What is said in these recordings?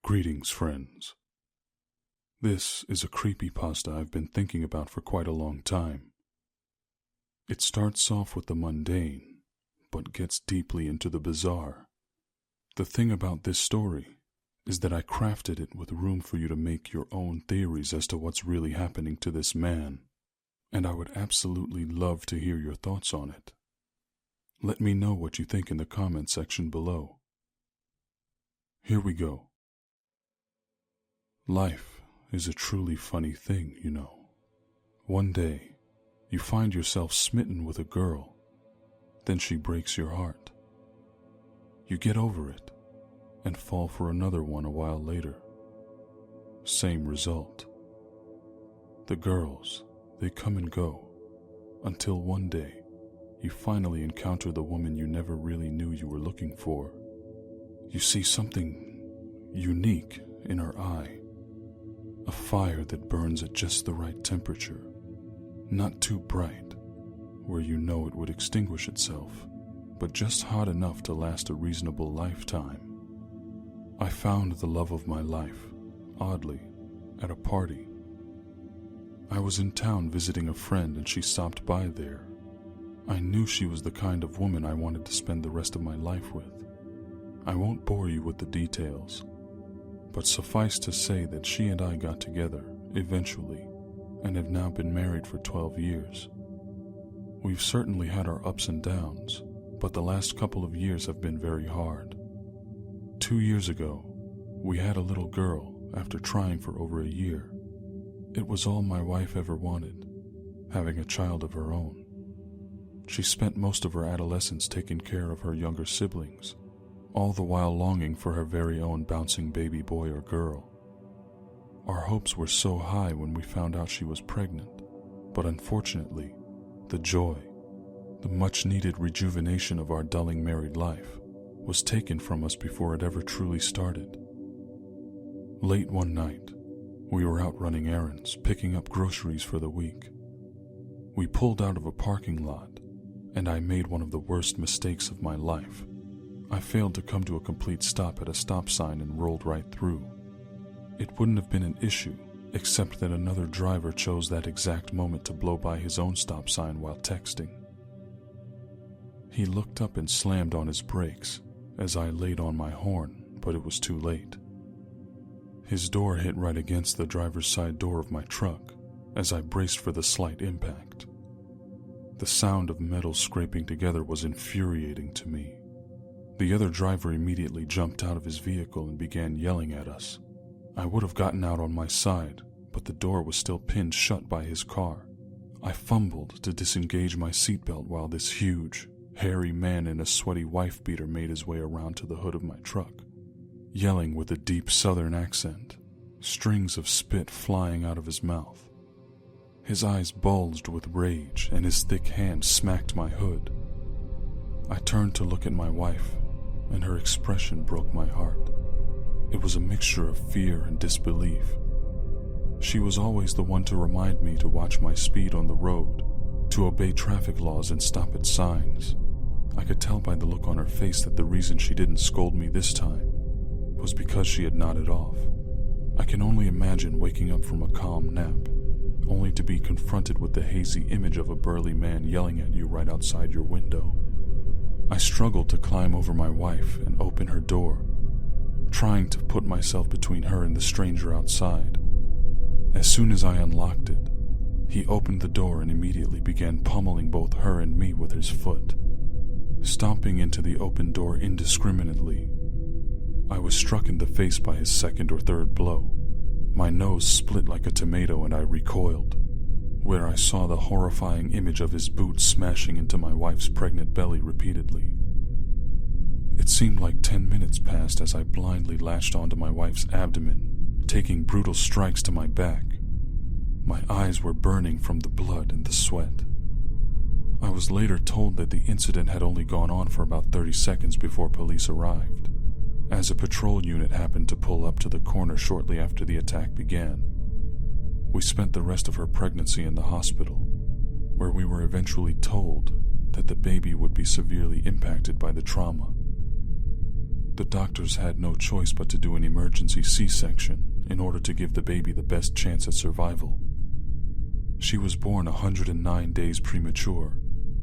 Greetings, friends. This is a creepypasta I've been thinking about for quite a long time. It starts off with the mundane, but gets deeply into the bizarre. The thing about this story is that I crafted it with room for you to make your own theories as to what's really happening to this man, and I would absolutely love to hear your thoughts on it. Let me know what you think in the comment section below. Here we go. Life is a truly funny thing, you know. One day, you find yourself smitten with a girl, then she breaks your heart. You get over it and fall for another one a while later. Same result. The girls, they come and go, until one day, you finally encounter the woman you never really knew you were looking for. You see something unique in her eye. A fire that burns at just the right temperature, not too bright, where you know it would extinguish itself, but just hot enough to last a reasonable lifetime. I found the love of my life, oddly, at a party. I was in town visiting a friend and she stopped by there. I knew she was the kind of woman I wanted to spend the rest of my life with. I won't bore you with the details, but suffice to say that she and I got together, eventually, and have now been married for 12 years. We've certainly had our ups and downs, but the last couple of years have been very hard. 2 years ago, we had a little girl after trying for over a year. It was all my wife ever wanted, having a child of her own. She spent most of her adolescence taking care of her younger siblings, all the while longing for her very own bouncing baby boy or girl. Our hopes were so high when we found out she was pregnant, but unfortunately, the joy, the much-needed rejuvenation of our dulling married life, was taken from us before it ever truly started. Late one night, we were out running errands, picking up groceries for the week. We pulled out of a parking lot, and I made one of the worst mistakes of my life. I failed to come to a complete stop at a stop sign and rolled right through. It wouldn't have been an issue, except that another driver chose that exact moment to blow by his own stop sign while texting. He looked up and slammed on his brakes as I laid on my horn, but it was too late. His door hit right against the driver's side door of my truck as I braced for the slight impact. The sound of metal scraping together was infuriating to me. The other driver immediately jumped out of his vehicle and began yelling at us. I would have gotten out on my side, but the door was still pinned shut by his car. I fumbled to disengage my seatbelt while this huge, hairy man in a sweaty wife-beater made his way around to the hood of my truck, yelling with a deep southern accent, strings of spit flying out of his mouth. His eyes bulged with rage and his thick hand smacked my hood. I turned to look at my wife, and her expression broke my heart. It was a mixture of fear and disbelief. She was always the one to remind me to watch my speed on the road, to obey traffic laws and stop at signs. I could tell by the look on her face that the reason she didn't scold me this time was because she had nodded off. I can only imagine waking up from a calm nap, only to be confronted with the hazy image of a burly man yelling at you right outside your window. I struggled to climb over my wife and open her door, trying to put myself between her and the stranger outside. As soon as I unlocked it, he opened the door and immediately began pummeling both her and me with his foot, stomping into the open door indiscriminately. I was struck in the face by his second or third blow. My nose split like a tomato and I recoiled, where I saw the horrifying image of his boot smashing into my wife's pregnant belly repeatedly. It seemed like 10 minutes passed as I blindly latched onto my wife's abdomen, taking brutal strikes to my back. My eyes were burning from the blood and the sweat. I was later told that the incident had only gone on for about 30 seconds before police arrived, as a patrol unit happened to pull up to the corner shortly after the attack began. We spent the rest of her pregnancy in the hospital, where we were eventually told that the baby would be severely impacted by the trauma. The doctors had no choice but to do an emergency C-section in order to give the baby the best chance at survival. She was born 109 days premature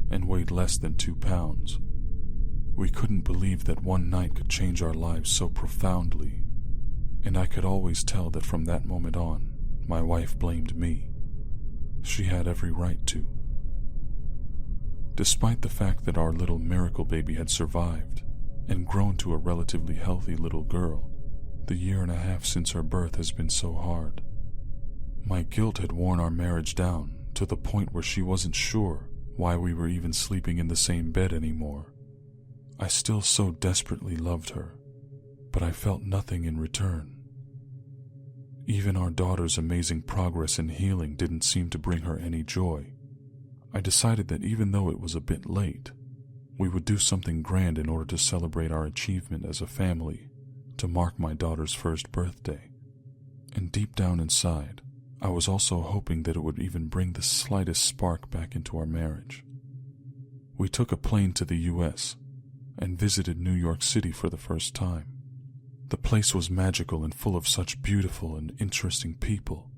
and weighed less than 2 pounds. We couldn't believe that one night could change our lives so profoundly, and I could always tell that from that moment on, my wife blamed me. She had every right to. Despite the fact that our little miracle baby had survived and grown to a relatively healthy little girl, the 1.5 years since her birth has been so hard. My guilt had worn our marriage down to the point where she wasn't sure why we were even sleeping in the same bed anymore. I still so desperately loved her, but I felt nothing in return. Even our daughter's amazing progress and healing didn't seem to bring her any joy. I decided that even though it was a bit late, we would do something grand in order to celebrate our achievement as a family, to mark my daughter's first birthday. And deep down inside, I was also hoping that it would even bring the slightest spark back into our marriage. We took a plane to the US and visited New York City for the first time. The place was magical and full of such beautiful and interesting people.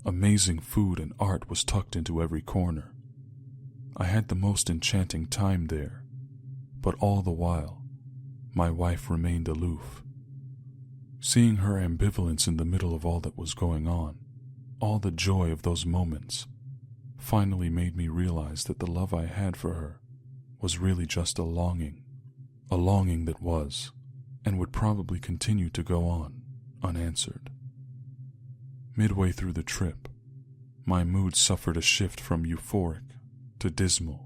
Amazing food and art was tucked into every corner. I had the most enchanting time there, but all the while, my wife remained aloof. Seeing her ambivalence in the middle of all that was going on, all the joy of those moments, finally made me realize that the love I had for her was really just a longing that was, and would probably continue to go on, unanswered. Midway through the trip, my mood suffered a shift from euphoric to dismal.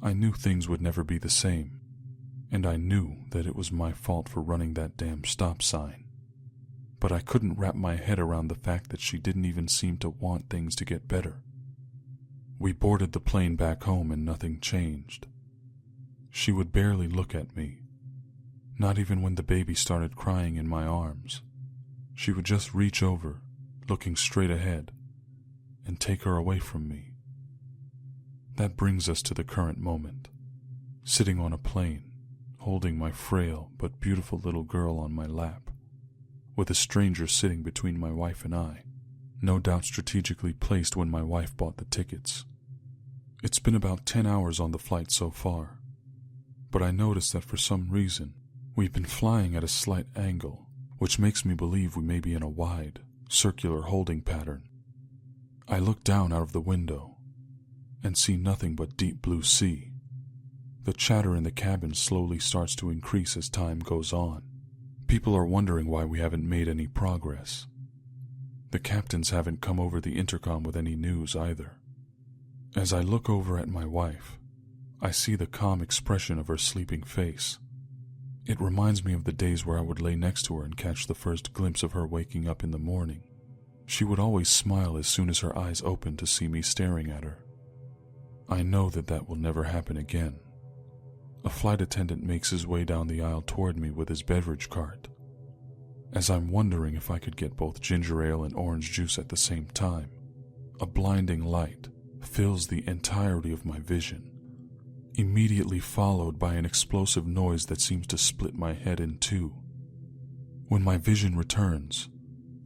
I knew things would never be the same, and I knew that it was my fault for running that damn stop sign. But I couldn't wrap my head around the fact that she didn't even seem to want things to get better. We boarded the plane back home and nothing changed. She would barely look at me, not even when the baby started crying in my arms. She would just reach over, looking straight ahead, and take her away from me. That brings us to the current moment, sitting on a plane, holding my frail but beautiful little girl on my lap, with a stranger sitting between my wife and I, no doubt strategically placed when my wife bought the tickets. It's been about 10 hours on the flight so far, but I noticed that for some reason, we've been flying at a slight angle, which makes me believe we may be in a wide, circular holding pattern. I look down out of the window and see nothing but deep blue sea. The chatter in the cabin slowly starts to increase as time goes on. People are wondering why we haven't made any progress. The captains haven't come over the intercom with any news either. As I look over at my wife, I see the calm expression of her sleeping face. It reminds me of the days where I would lay next to her and catch the first glimpse of her waking up in the morning. She would always smile as soon as her eyes opened to see me staring at her. I know that that will never happen again. A flight attendant makes his way down the aisle toward me with his beverage cart. As I'm wondering if I could get both ginger ale and orange juice at the same time, a blinding light fills the entirety of my vision, immediately followed by an explosive noise that seems to split my head in two. When my vision returns,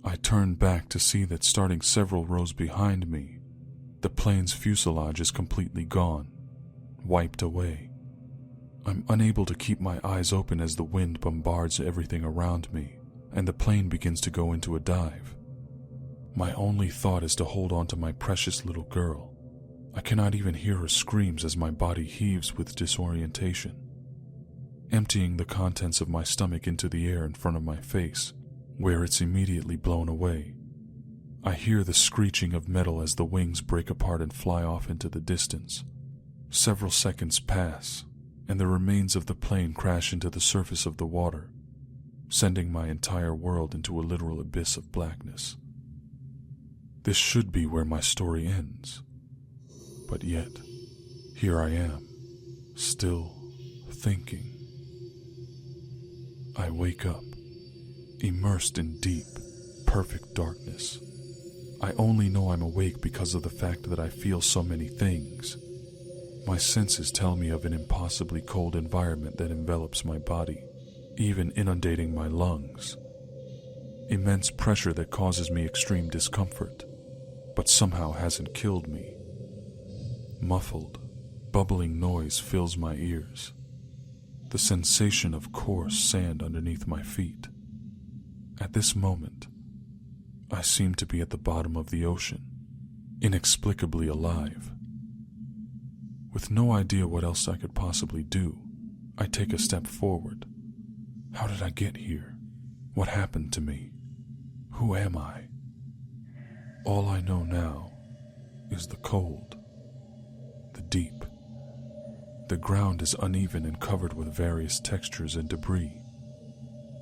I turn back to see that starting several rows behind me, the plane's fuselage is completely gone, wiped away. I'm unable to keep my eyes open as the wind bombards everything around me, and the plane begins to go into a dive. My only thought is to hold on to my precious little girl. I cannot even hear her screams as my body heaves with disorientation. Emptying the contents of my stomach into the air in front of my face, where it's immediately blown away, I hear the screeching of metal as the wings break apart and fly off into the distance. Several seconds pass, and the remains of the plane crash into the surface of the water, sending my entire world into a literal abyss of blackness. This should be where my story ends. But yet, here I am, still thinking. I wake up, immersed in deep, perfect darkness. I only know I'm awake because of the fact that I feel so many things. My senses tell me of an impossibly cold environment that envelops my body, even inundating my lungs. Immense pressure that causes me extreme discomfort, but somehow hasn't killed me. Muffled, bubbling noise fills my ears. The sensation of coarse sand underneath my feet. At this moment, I seem to be at the bottom of the ocean, inexplicably alive. With no idea what else I could possibly do, I take a step forward. How did I get here? What happened to me? Who am I? All I know now is the cold, the deep. The ground is uneven and covered with various textures and debris.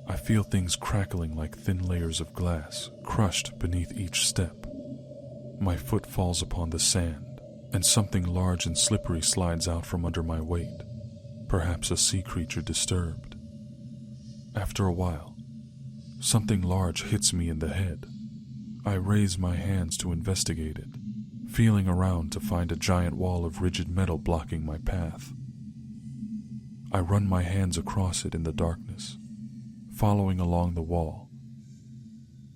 I feel things crackling like thin layers of glass, crushed beneath each step. My foot falls upon the sand, and something large and slippery slides out from under my weight, perhaps a sea creature disturbed. After a while, something large hits me in the head. I raise my hands to investigate it, feeling around to find a giant wall of rigid metal blocking my path. I run my hands across it in the darkness, following along the wall,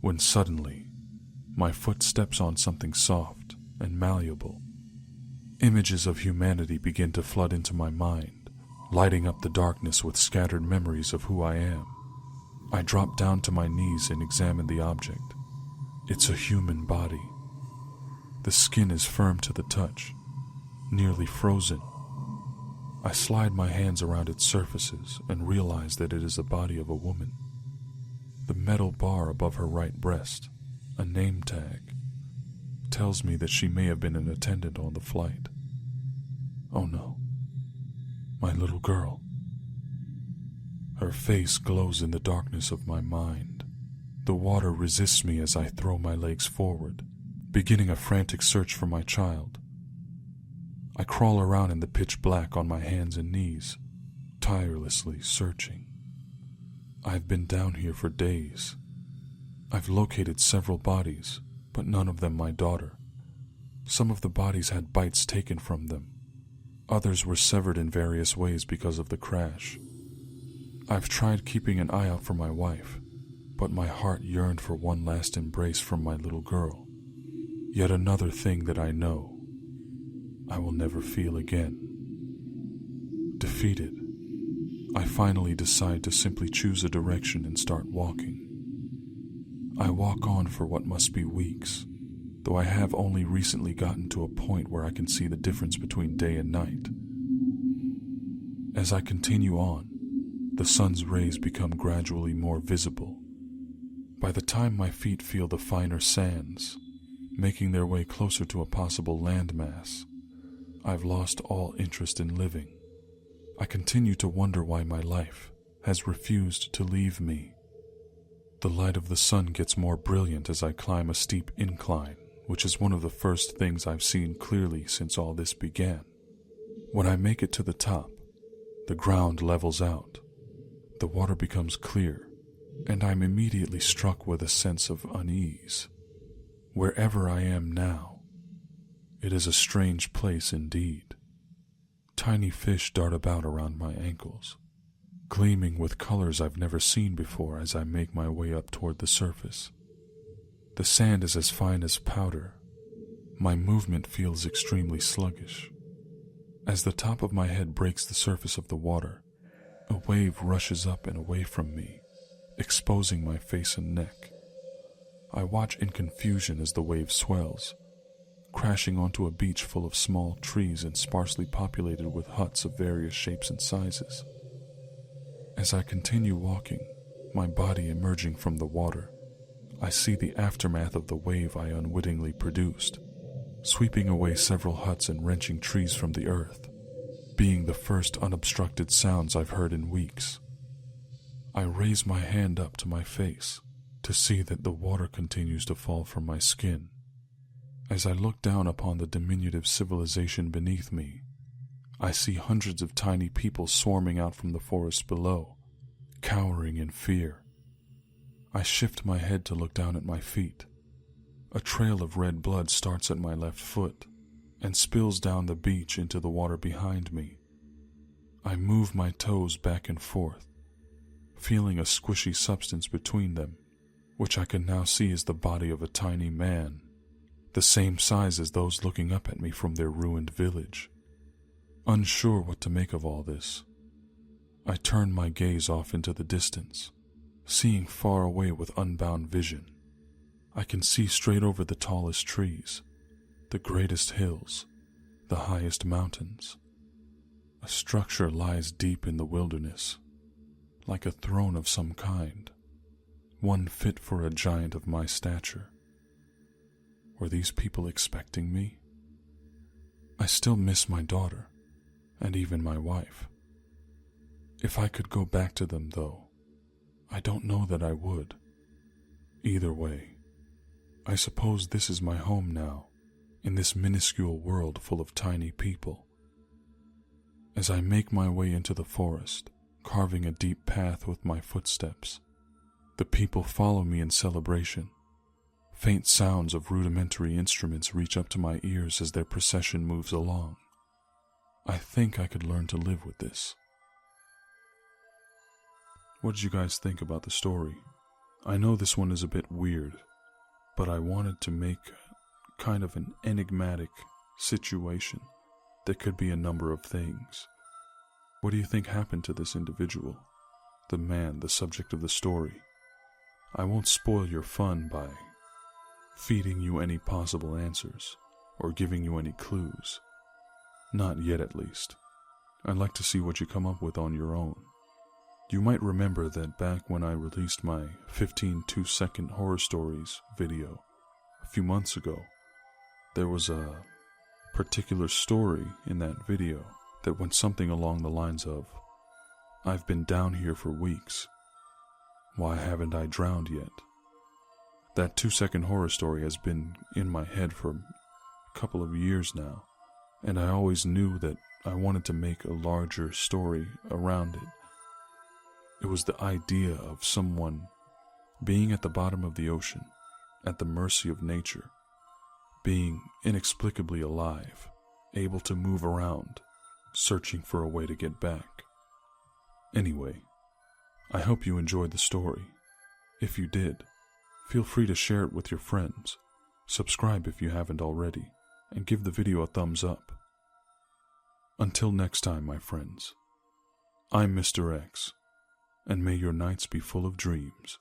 when suddenly my foot steps on something soft and malleable. Images of humanity begin to flood into my mind, lighting up the darkness with scattered memories of who I am. I drop down to my knees and examine the object. It's a human body. The skin is firm to the touch, nearly frozen. I slide my hands around its surfaces and realize that it is the body of a woman. The metal bar above her right breast, a name tag, tells me that she may have been an attendant on the flight. Oh no, my little girl. Her face glows in the darkness of my mind. The water resists me as I throw my legs forward, beginning a frantic search for my child. I crawl around in the pitch black on my hands and knees, tirelessly searching. I've been down here for days. I've located several bodies, but none of them my daughter. Some of the bodies had bites taken from them. Others were severed in various ways because of the crash. I've tried keeping an eye out for my wife, but my heart yearned for one last embrace from my little girl. Yet another thing that I know I will never feel again. Defeated, I finally decide to simply choose a direction and start walking. I walk on for what must be weeks, though I have only recently gotten to a point where I can see the difference between day and night. As I continue on, the sun's rays become gradually more visible. By the time my feet feel the finer sands, making their way closer to a possible landmass, I've lost all interest in living. I continue to wonder why my life has refused to leave me. The light of the sun gets more brilliant as I climb a steep incline, which is one of the first things I've seen clearly since all this began. When I make it to the top, the ground levels out. The water becomes clear, and I'm immediately struck with a sense of unease. Wherever I am now, it is a strange place indeed. Tiny fish dart about around my ankles, gleaming with colors I've never seen before as I make my way up toward the surface. The sand is as fine as powder. My movement feels extremely sluggish. As the top of my head breaks the surface of the water, a wave rushes up and away from me, exposing my face and neck. I watch in confusion as the wave swells, crashing onto a beach full of small trees and sparsely populated with huts of various shapes and sizes. As I continue walking, my body emerging from the water, I see the aftermath of the wave I unwittingly produced, sweeping away several huts and wrenching trees from the earth, being the first unobstructed sounds I've heard in weeks. I raise my hand up to my face to see that the water continues to fall from my skin. As I look down upon the diminutive civilization beneath me, I see hundreds of tiny people swarming out from the forest below, cowering in fear. I shift my head to look down at my feet. A trail of red blood starts at my left foot and spills down the beach into the water behind me. I move my toes back and forth, feeling a squishy substance between them, which I can now see is the body of a tiny man, the same size as those looking up at me from their ruined village. Unsure what to make of all this, I turn my gaze off into the distance, seeing far away with unbound vision. I can see straight over the tallest trees, the greatest hills, the highest mountains. A structure lies deep in the wilderness, like a throne of some kind, one fit for a giant of my stature. Were these people expecting me? I still miss my daughter, and even my wife. If I could go back to them, though, I don't know that I would. Either way, I suppose this is my home now, in this minuscule world full of tiny people. As I make my way into the forest, carving a deep path with my footsteps, the people follow me in celebration. Faint sounds of rudimentary instruments reach up to my ears as their procession moves along. I think I could learn to live with this. What did you guys think about the story? I know this one is a bit weird, but I wanted to make kind of an enigmatic situation that could be a number of things. What do you think happened to this individual, the man, the subject of the story? I won't spoil your fun by feeding you any possible answers or giving you any clues. Not yet, at least. I'd like to see what you come up with on your own. You might remember that back when I released my 15 2-second horror stories video a few months ago, there was a particular story in that video that went something along the lines of, "I've been down here for weeks. Why haven't I drowned yet?" That 2-second horror story has been in my head for a couple of years now, and I always knew that I wanted to make a larger story around it. It was the idea of someone being at the bottom of the ocean, at the mercy of nature, being inexplicably alive, able to move around, searching for a way to get back. Anyway, I hope you enjoyed the story. If you did, feel free to share it with your friends, subscribe if you haven't already, and give the video a thumbs up. Until next time, my friends, I'm Mr. X, and may your nights be full of dreams.